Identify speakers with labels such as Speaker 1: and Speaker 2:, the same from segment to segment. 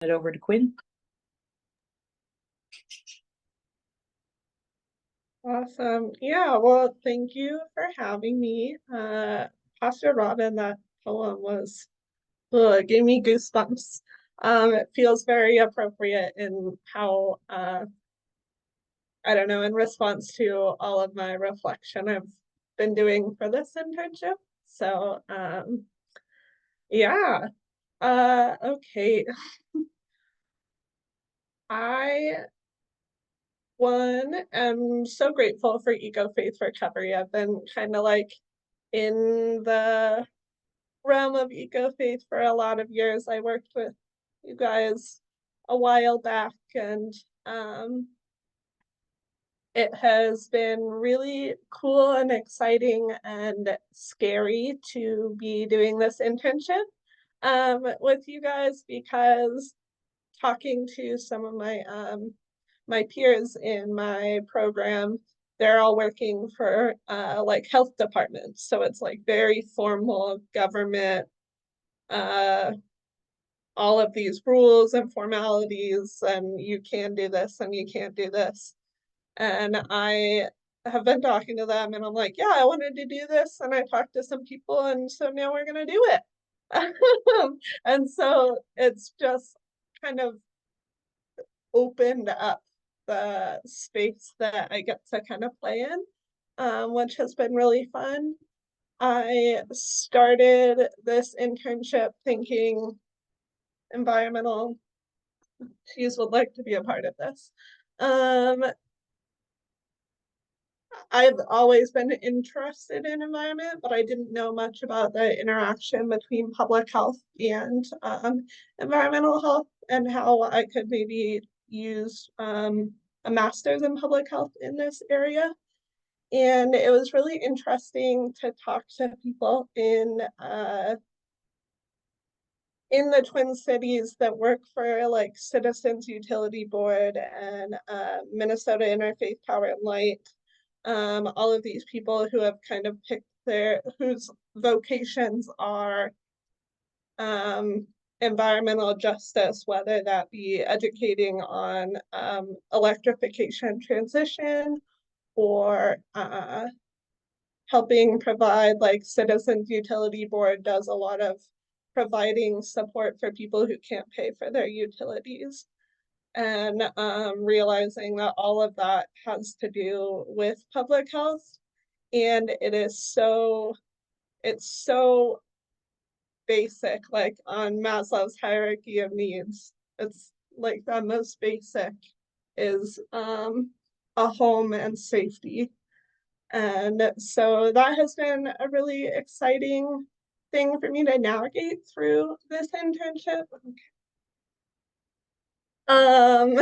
Speaker 1: it over to Quinn.
Speaker 2: Awesome. Yeah, well, thank you for having me. Pastor Robin, that poem was gave me goosebumps. It feels very appropriate in how I don't know, in response to all of my reflection I've been doing for this internship. So yeah. Okay. I am so grateful for Eco Faith Recovery. I've been kind of like in the realm of eco faith for a lot of years. I worked with you guys a while back, and it has been really cool and exciting and scary to be doing this internship with you guys, because talking to some of my peers in my program, they're all working for like health departments. So it's like very formal government, uh, all of these rules and formalities, and you can do this and you can't do this. And I have been talking to them, and I'm like, yeah, I wanted to do this. And I talked to some people, and so now we're going to do it. And so it's just kind of opened up the space that I get to kind of play in, which has been really fun. I started this internship thinking environmental teas would like to be a part of this. Um, I've always been interested in environment, but I didn't know much about the interaction between public health and environmental health, and how I could maybe use a master's in public health in this area. And it was really interesting to talk to people in the Twin Cities that work for like Citizens Utility Board and Minnesota Interfaith Power and Light. All of these people who have kind of picked whose vocations are environmental justice, whether that be educating on electrification transition, or helping provide, like Citizens Utility Board does a lot of providing support for people who can't pay for their utilities, and realizing that all of that has to do with public health. And it's so basic, like on Maslow's hierarchy of needs. It's like the most basic is a home and safety. And so that has been a really exciting thing for me to navigate through this internship. Um,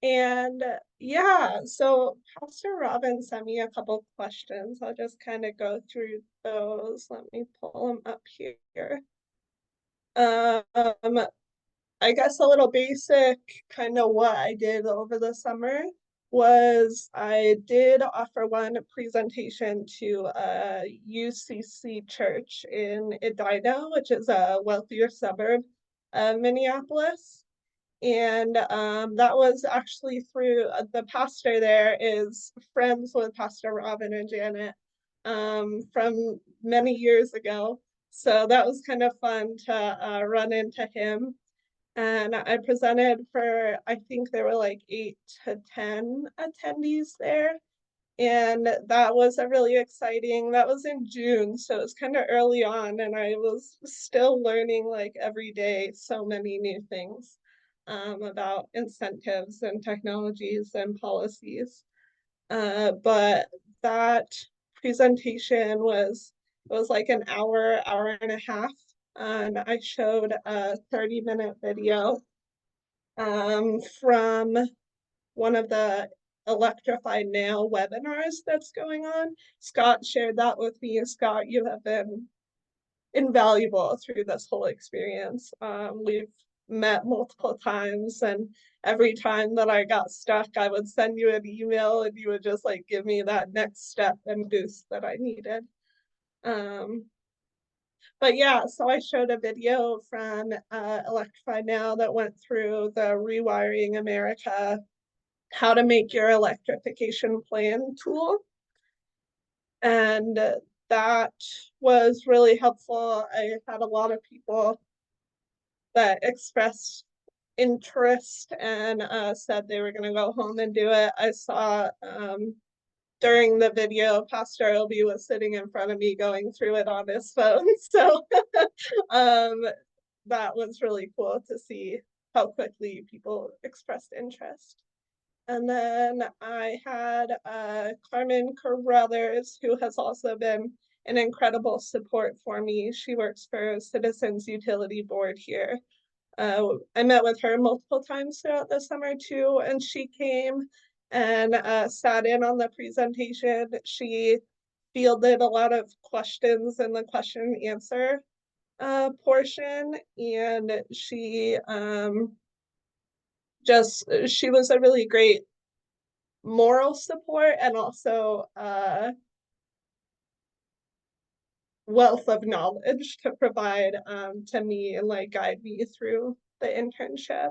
Speaker 2: and yeah, so Pastor Robin sent me a couple questions. I'll just kind of go through those. Let me pull them up here. Um, I guess a little basic kind of what I did over the summer was I did offer one presentation to a UCC church in Edina, which is a wealthier suburb of Minneapolis. And that was actually through the pastor there is friends with Pastor Robin and Janet from many years ago. So that was kind of fun to run into him. And I presented for, I think there were like 8 to 10 attendees there. And that was a really exciting, that was in June. So it was kind of early on, and I was still learning like every day so many new things about incentives and technologies and policies. But that presentation was like an hour and a half, and I showed a 30-minute video from one of the Electrify Now webinars that's going on. Scott shared that with me. Scott, you have been invaluable through this whole experience. We've met multiple times, and every time that I got stuck, I would send you an email, and you would just like give me that next step and boost that I needed. Um, But yeah, so I showed a video from Electrify Now that went through the Rewiring America, how to make your electrification plan tool. And that was really helpful. I had a lot of people that expressed interest and said they were going to go home and do it. I saw during the video, Pastor Obi was sitting in front of me going through it on his phone. So um, that was really cool to see how quickly people expressed interest. And then I had Carmen Carruthers, who has also been an incredible support for me. She works for Citizens Utility Board here. I met with her multiple times throughout the summer too, and she came and sat in on the presentation. She fielded a lot of questions in the question and answer portion, and she was a really great moral support and also wealth of knowledge to provide to me and like guide me through the internship.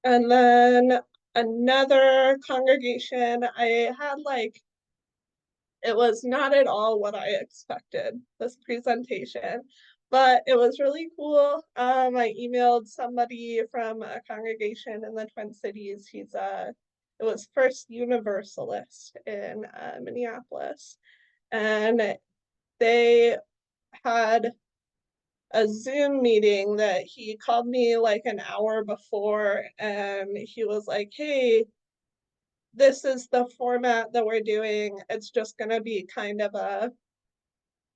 Speaker 2: And then another congregation, I had like, it was not at all what I expected, this presentation, but it was really cool. I emailed somebody from a congregation in the Twin Cities. It was First Universalist in Minneapolis. And they had a Zoom meeting that he called me like an hour before, and he was like, hey, this is the format that we're doing. It's just going to be kind of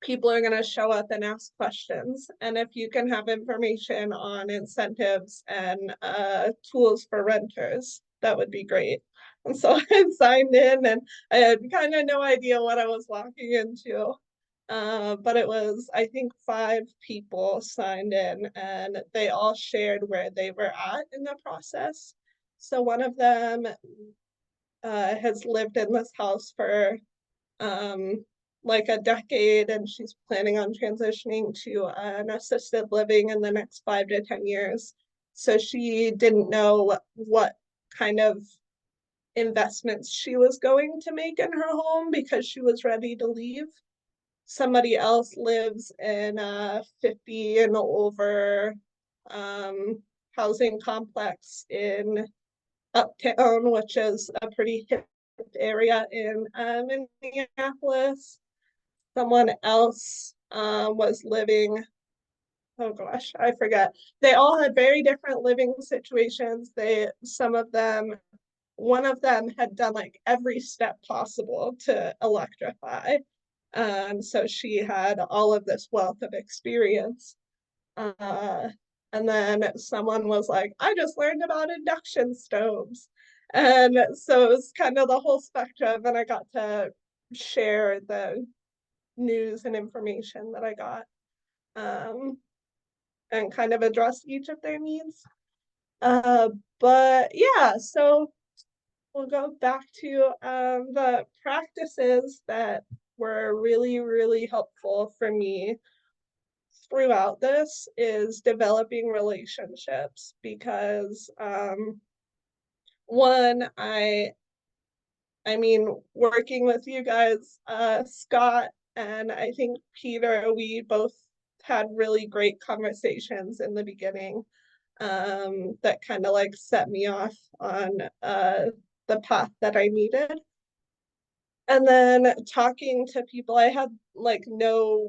Speaker 2: people are going to show up and ask questions. And if you can have information on incentives and tools for renters, that would be great. And so I signed in and I had kind of no idea what I was walking into. But it was, I think, 5 people signed in and they all shared where they were at in the process. So one of them has lived in this house for like a decade, and she's planning on transitioning to an assisted living in the next 5 to 10 years. So she didn't know what kind of investments she was going to make in her home because she was ready to leave. Somebody else lives in a 50 and over housing complex in Uptown, which is a pretty hip area in Minneapolis. Someone else was living, oh gosh, I forget. They all had very different living situations. One of them had done like every step possible to electrify. So she had all of this wealth of experience. Uh, and then someone was like, I just learned about induction stoves. And so it was kind of the whole spectrum, and I got to share the news and information that I got um, and kind of address each of their needs. Uh, but yeah, so we'll go back to the practices that were really, really helpful for me throughout this is developing relationships because one, I mean, working with you guys, Scott and I think Peter, we both had really great conversations in the beginning that kind of like set me off on the path that I needed. And then talking to people, I had like no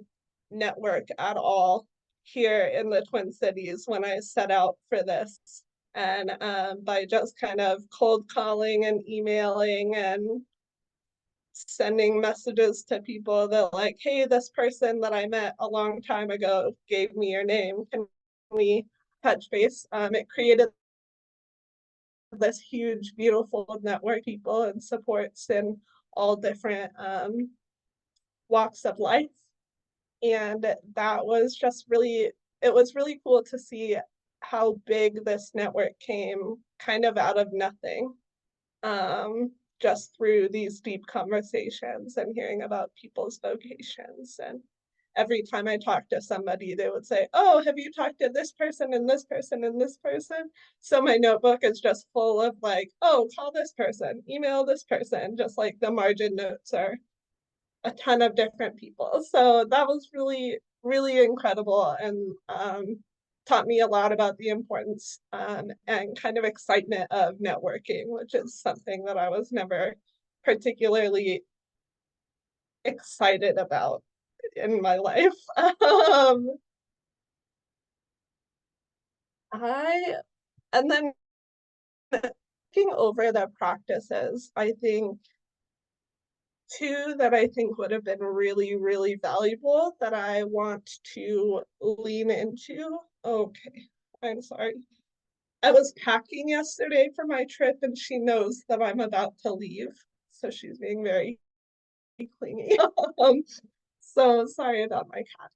Speaker 2: network at all here in the Twin Cities when I set out for this. And by just kind of cold calling and emailing and sending messages to people that like, hey, this person that I met a long time ago gave me your name. Can we touch base? It created this huge, beautiful network of people and supports in all different walks of life. And that was just really, it was really cool to see how big this network came kind of out of nothing. Just through these deep conversations and hearing about people's vocations. And every time I talked to somebody, they would say, "Oh, have you talked to this person and this person and this person?" So my notebook is just full of like, "Oh, call this person, email this person," just like the margin notes are a ton of different people. So that was really, really incredible, and taught me a lot about the importance and kind of excitement of networking, which is something that I was never particularly excited about in my life. I and then looking over the practices, I think two that I think would have been really, really valuable that I want to lean into. Okay, I'm sorry. I was packing yesterday for my trip and she knows that I'm about to leave. So she's being very clingy. um, so sorry about my cat.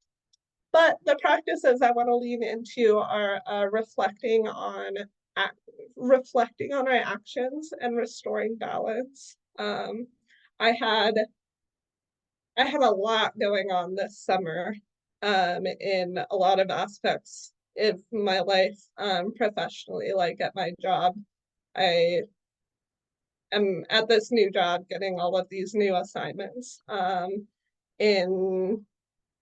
Speaker 2: But the practices I want to lean into are reflecting on our actions and restoring balance. I had I had a lot going on this summer in a lot of aspects of my life professionally, like at my job. I am at this new job getting all of these new assignments in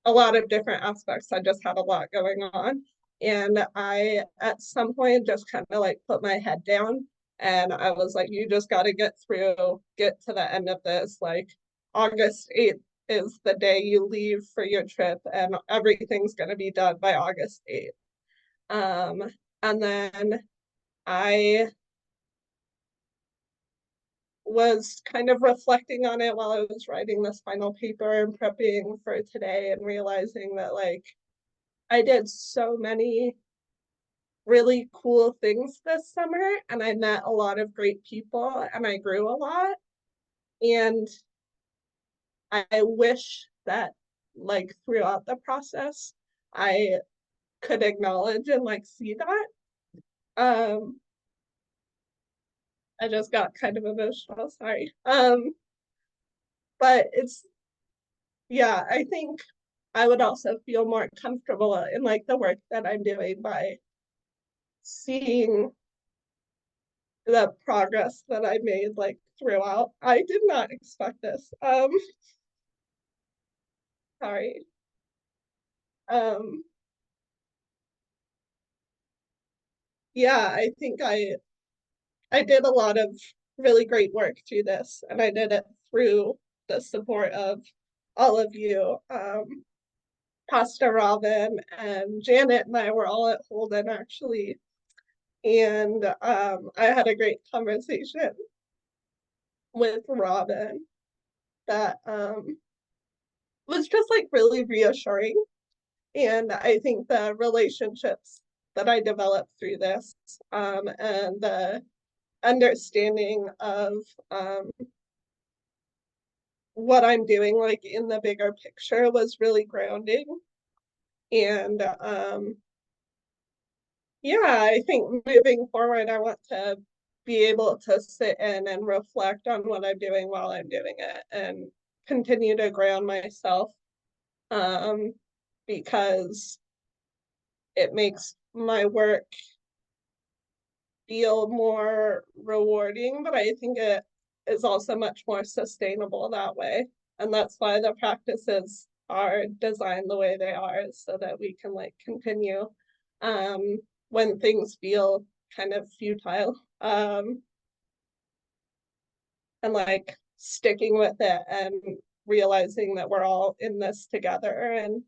Speaker 2: a lot of different aspects. I just had a lot going on. And I, at some point, just kind of like put my head down and I was like, you just got to get to the end of this. Like, August 8th is the day you leave for your trip, and everything's going to be done by August 8th. And then I was kind of reflecting on it while I was writing this final paper and prepping for today and realizing that like I did so many really cool things this summer and I met a lot of great people and I grew a lot. And I wish that like throughout the process, I could acknowledge and like see that. Um, I just got kind of emotional, sorry. But it's yeah, I think I would also feel more comfortable in like the work that I'm doing by seeing the progress that I made like throughout. I did not expect this. Sorry. Um, yeah, I think I did a lot of really great work through this, and I did it through the support of all of you. Pastor Robin and Janet and I were all at Holden actually, and I had a great conversation with Robin that was just like really reassuring. And I think the relationships that I developed through this and the understanding of what I'm doing, like in the bigger picture, was really grounding. And yeah, I think moving forward, I want to be able to sit in and reflect on what I'm doing while I'm doing it and continue to ground myself um, because it makes my work feel more rewarding, but I think it is also much more sustainable that way. And that's why the practices are designed the way they are, so that we can like continue when things feel kind of futile. And like sticking with it and realizing that we're all in this together and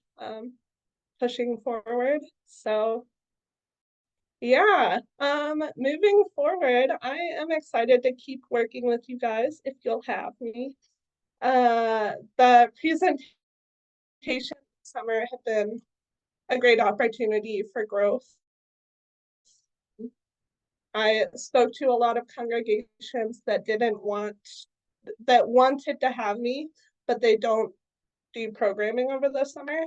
Speaker 2: pushing forward. So yeah, moving forward, I am excited to keep working with you guys if you'll have me. The presentation summer have been a great opportunity for growth. I spoke to a lot of congregations that wanted to have me, but they don't do programming over the summer.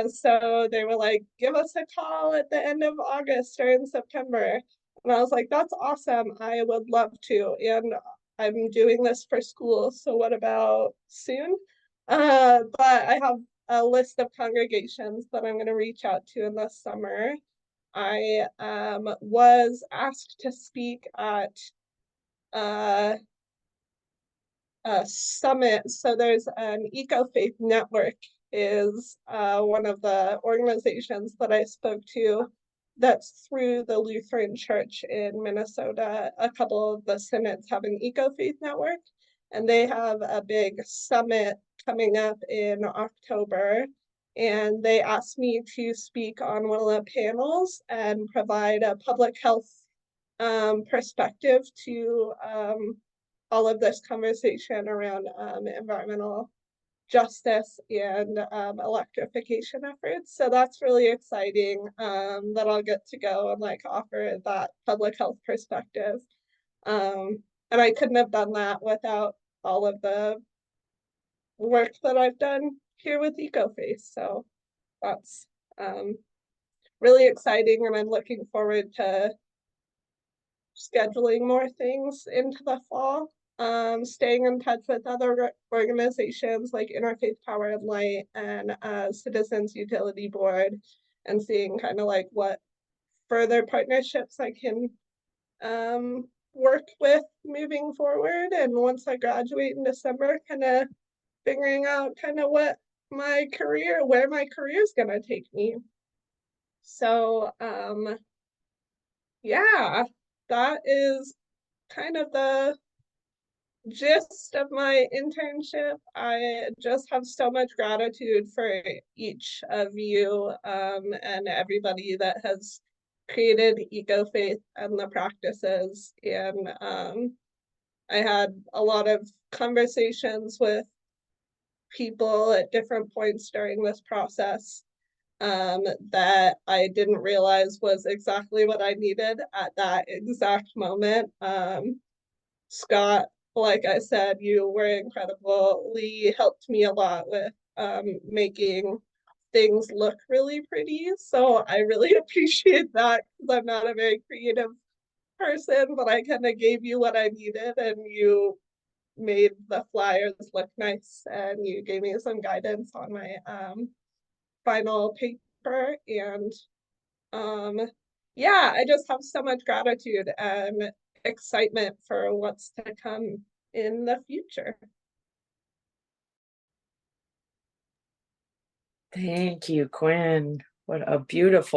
Speaker 2: So they were like, give us a call at the end of August or in September. And I was like, that's awesome. I would love to. And I'm doing this for school. So what about soon? But I have a list of congregations that I'm going to reach out to in the summer. I was asked to speak at a summit. So there's an Eco-Faith Network is one of the organizations that I spoke to that's through the Lutheran Church in Minnesota. A couple of the synods have an Eco-Faith Network, and they have a big summit coming up in October. And they asked me to speak on one of the panels and provide a public health perspective to all of this conversation around environmental justice and electrification efforts. So that's really exciting that I'll get to go and like offer that public health perspective. And I couldn't have done that without all of the work that I've done here with EcoFace. So that's really exciting, and I'm looking forward to scheduling more things into the fall. Staying in touch with other organizations like Interfaith Power and Light and Citizens Utility Board, and seeing kind of like what further partnerships I can work with moving forward. And once I graduate in December, kind of figuring out kind of what my career, where my career is going to take me. So yeah, that is kind of the gist of my internship. I just have so much gratitude for each of you and everybody that has created EcoFaith and the practices. And I had a lot of conversations with people at different points during this process that I didn't realize was exactly what I needed at that exact moment. Scott, like I said, you were incredible. Lee helped me a lot with making things look really pretty. So I really appreciate that, because I'm not a very creative person, but I kind of gave you what I needed and you made the flyers look nice, and you gave me some guidance on my final paper. And yeah, I just have so much gratitude and excitement for what's to come in the future.
Speaker 1: Thank you, Quinn. What a beautiful